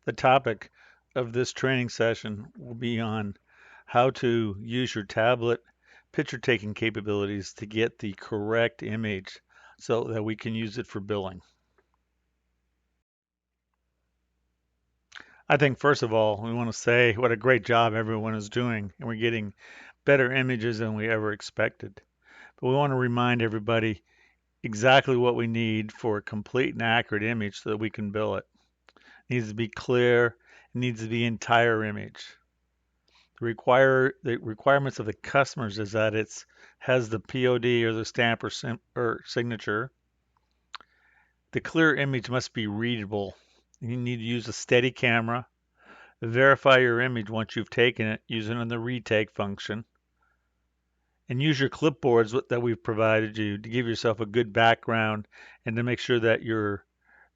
The topic of this training session will be on how to use your tablet picture taking capabilities to get the correct image so that we can use it for billing. I think first of all, we want to say what a great job everyone is doing, and we're getting better images than we ever expected. But we want to remind everybody exactly what we need for a complete and accurate image so that we can bill it. It needs to be clear, it needs to be entire image. The requirements of the customers is that it's has the POD or the stamp or signature. The clear image must be readable. You need to use a steady camera. Verify your image once you've taken it using the retake function. And use your clipboards that we've provided you to give yourself a good background and to make sure that your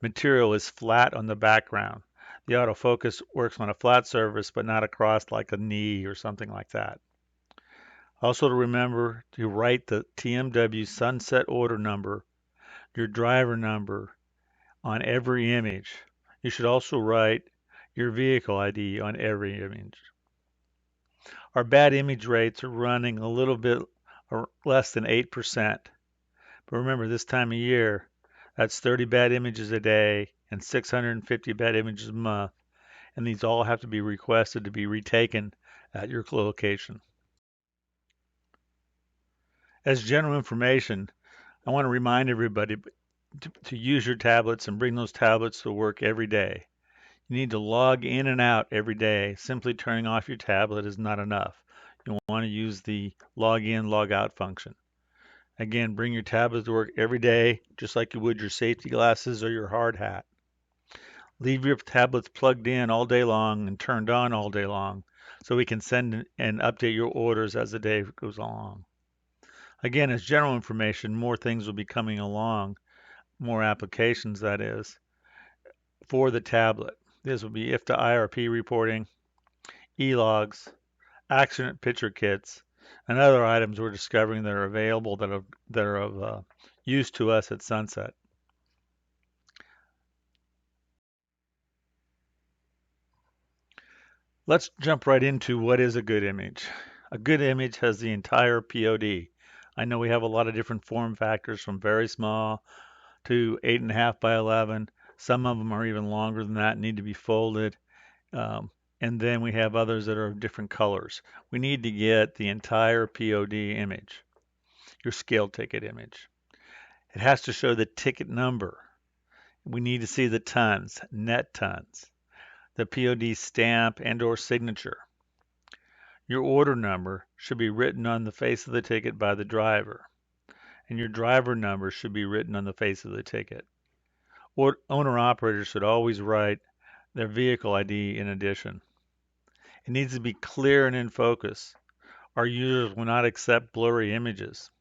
material is flat on the background. The autofocus works on a flat surface, but not across like a knee or something like that. Also to remember to write the TMW sunset order number, your driver number on every image. You should also write your vehicle ID on every image. Our bad image rates are running a little bit or less than 8%. But remember, this time of year, that's 30 bad images a day and 650 bad images a month. And these all have to be requested to be retaken at your location. As general information, I want to remind everybody to use your tablets and bring those tablets to work every day. You need to log in and out every day. Simply turning off your tablet is not enough. You want to use the log in, log out function. Again, bring your tablet to work every day, just like you would your safety glasses or your hard hat. Leave your tablets plugged in all day long and turned on all day long so we can send and update your orders as the day goes along. Again, as general information, more things will be coming along, more applications that is, for the tablet. This will be IFTA IRP reporting, e-logs, accident picture kits, and other items we're discovering that are available that are of use to us at Sunset. Let's jump right into what is a good image. A good image has the entire POD. I know we have a lot of different form factors from very small to 8.5 by 11. Some of them are even longer than that, need to be folded. And then we have others that are of different colors. We need to get the entire POD image, your scale ticket image. It has to show the ticket number. We need to see the tons, net tons, the POD stamp and or signature. Your order number should be written on the face of the ticket by the driver, and your driver number should be written on the face of the ticket. Owner-operators should always write their vehicle ID in addition. It needs to be clear and in focus. Our users will not accept blurry images.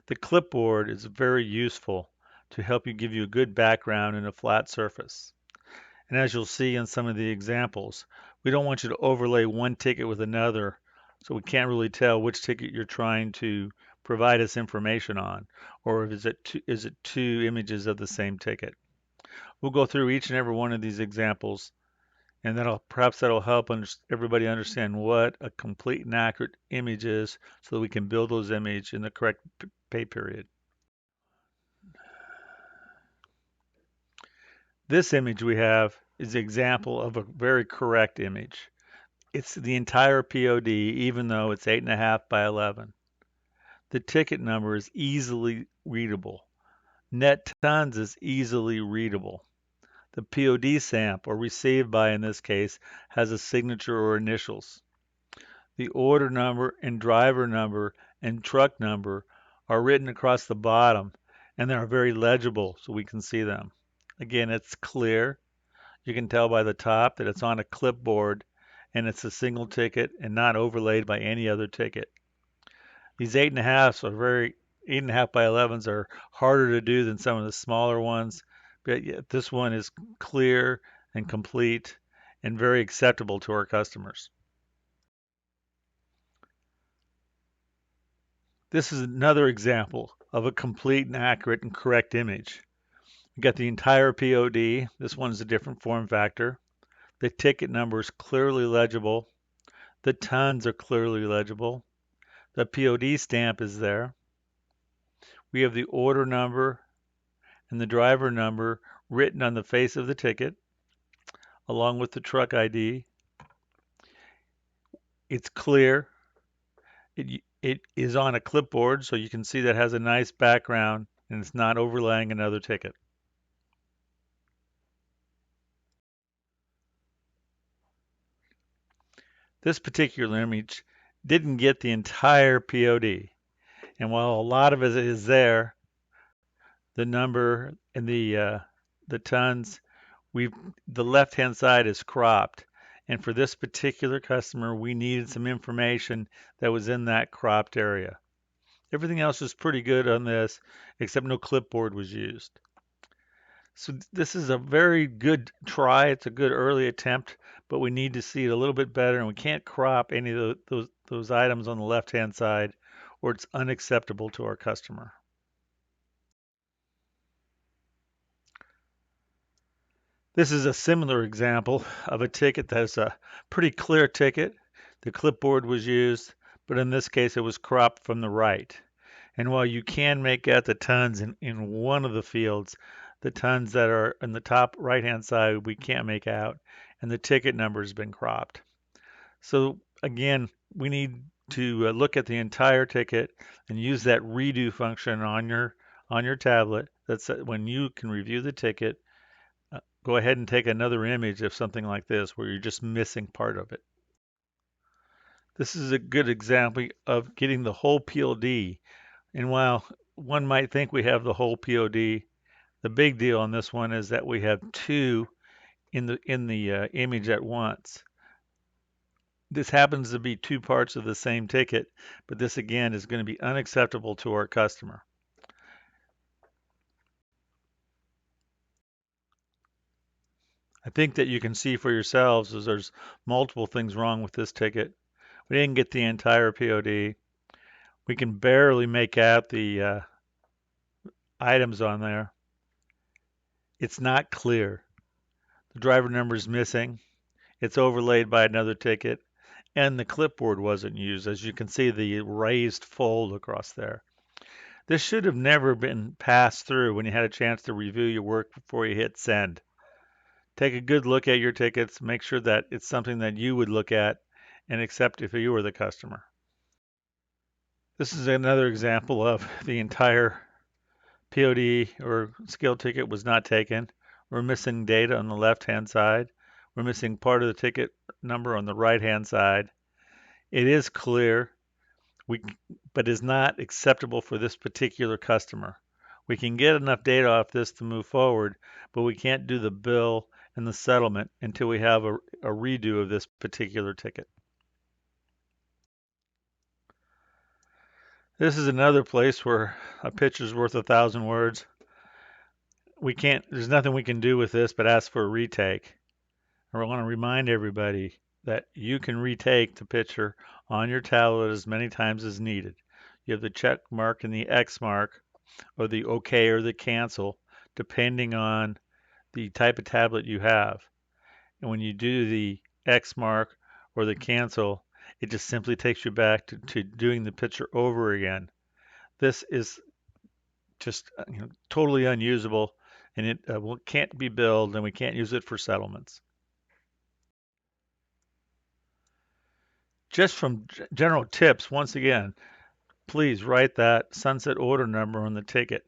The clipboard is very useful to help you give you a good background in a flat surface. And as you'll see in some of the examples, we don't want you to overlay one ticket with another, so we can't really tell which ticket you're trying to provide us information on, or is it two images of the same ticket. We'll go through each and every one of these examples, and that'll help everybody understand what a complete and accurate image is, so that we can build those images in the correct pay period. This image we have is an example of a very correct image. It's the entire POD, even though it's 8.5 by 11. The ticket number is easily readable. Net tons is easily readable. The POD stamp, or received by in this case, has a signature or initials. The order number and driver number and truck number are written across the bottom, and they are very legible so we can see them. Again, it's clear. You can tell by the top that it's on a clipboard and it's a single ticket and not overlaid by any other ticket. These 8.5s are 8.5 by 11s are harder to do than some of the smaller ones, but yet this one is clear and complete and very acceptable to our customers. This is another example of a complete and accurate and correct image. You got the entire POD. This one's a different form factor. The ticket number is clearly legible. The tons are clearly legible. The POD stamp is there. We have the order number and the driver number written on the face of the ticket, along with the truck ID. It's clear. It is on a clipboard, so you can see that has a nice background and it's not overlaying another ticket. This particular image didn't get the entire POD, and while a lot of it is there, the number and the tons, we've the left-hand side is cropped. And for this particular customer, we needed some information that was in that cropped area. Everything else is pretty good on this, except no clipboard was used. So this is a very good try. It's a good early attempt, but we need to see it a little bit better, and we can't crop any of those items on the left-hand side, or it's unacceptable to our customer. This is a similar example of a ticket that's a pretty clear ticket. The clipboard was used, but in this case it was cropped from the right. And while you can make out the tons in one of the fields, the tons that are in the top right-hand side we can't make out, and the ticket number has been cropped. So again, we need to look at the entire ticket and use that redo function on your tablet. That's when you can review the ticket. Go ahead and take another image of something like this where you're just missing part of it. This is a good example of getting the whole POD. And while one might think we have the whole POD, the big deal on this one is that we have two in the image at once. This happens to be two parts of the same ticket, but this again is going to be unacceptable to our customer. I think that you can see for yourselves as there's multiple things wrong with this ticket. We didn't get the entire POD. We can barely make out the items on there. It's not clear. The driver number is missing. It's overlaid by another ticket, and the clipboard wasn't used. As you can see, the raised fold across there. This should have never been passed through when you had a chance to review your work before you hit send. Take a good look at your tickets. Make sure that it's something that you would look at and accept if you were the customer. This is another example of the entire POD or skill ticket was not taken. We're missing data on the left-hand side. We're missing part of the ticket number on the right-hand side. It is clear, but is not acceptable for this particular customer. We can get enough data off this to move forward, but we can't do the bill and the settlement until we have a redo of this particular ticket. This is another place where a picture's worth 1,000 words. There's nothing we can do with this but ask for a retake. I want to remind everybody that you can retake the picture on your tablet as many times as needed. You have the check mark and the X mark, or the OK or the cancel, depending on the type of tablet you have. And when you do the X mark or the cancel, it just simply takes you back to doing the picture over again. This is just totally unusable, and it can't be billed, and we can't use it for settlements. Just from general tips, once again, please write that sunset order number on the ticket.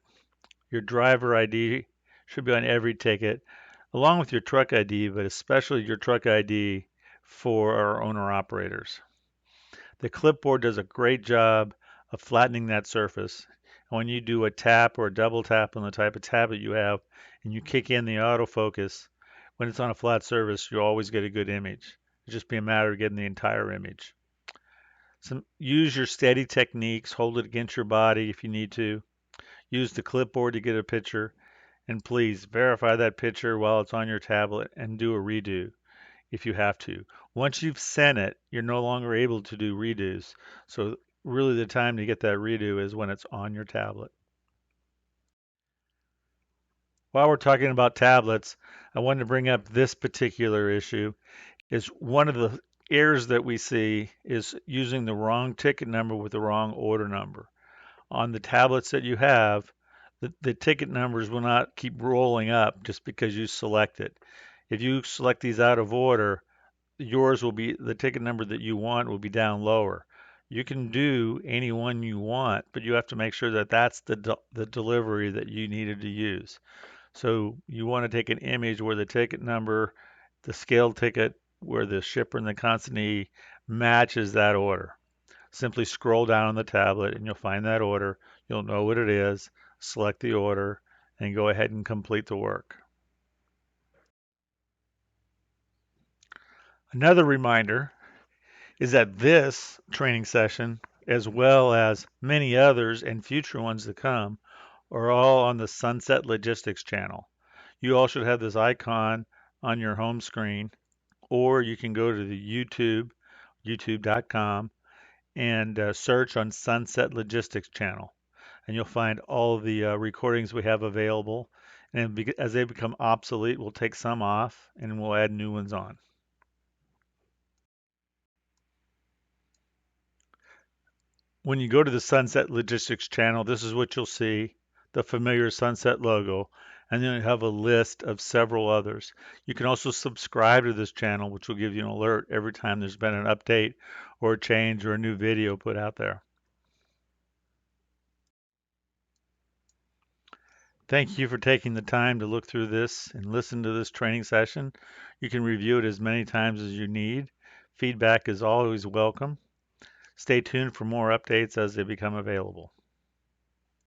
Your driver ID should be on every ticket, along with your truck ID, but especially your truck ID for our owner operators. The clipboard does a great job of flattening that surface. And when you do a tap or a double tap on the type of tablet you have, and you kick in the autofocus, when it's on a flat surface, you always get a good image. It's just be a matter of getting the entire image. Use your steady techniques, hold it against your body if you need to. Use the clipboard to get a picture, and please verify that picture while it's on your tablet and do a redo if you have to. Once you've sent it, you're no longer able to do redos. So really the time to get that redo is when it's on your tablet. While we're talking about tablets, I wanted to bring up this particular issue. Is one of the errors that we see is using the wrong ticket number with the wrong order number. On the tablets that you have, the ticket numbers will not keep rolling up just because you select it. If you select these out of order, yours will be the ticket number that you want will be down lower. You can do any one you want, but you have to make sure that that's the delivery that you needed to use. So you want to take an image where the ticket number, the scale ticket, where the shipper and the consignee matches that order. Simply scroll down on the tablet and you'll find that order. You'll know what it is, select the order, and go ahead and complete the work. Another reminder is that this training session, as well as many others and future ones to come, are all on the Sunset Logistics channel. You all should have this icon on your home screen, or you can go to the youtube.com, and search on Sunset Logistics channel, and you'll find all the recordings we have available. And as they become obsolete, we'll take some off and we'll add new ones on. When you go to the Sunset Logistics channel, this is what you'll see, the familiar Sunset logo, and then you have a list of several others. You can also subscribe to this channel, which will give you an alert every time there's been an update or a change or a new video put out there. Thank you for taking the time to look through this and listen to this training session. You can review it as many times as you need. Feedback is always welcome. Stay tuned for more updates as they become available.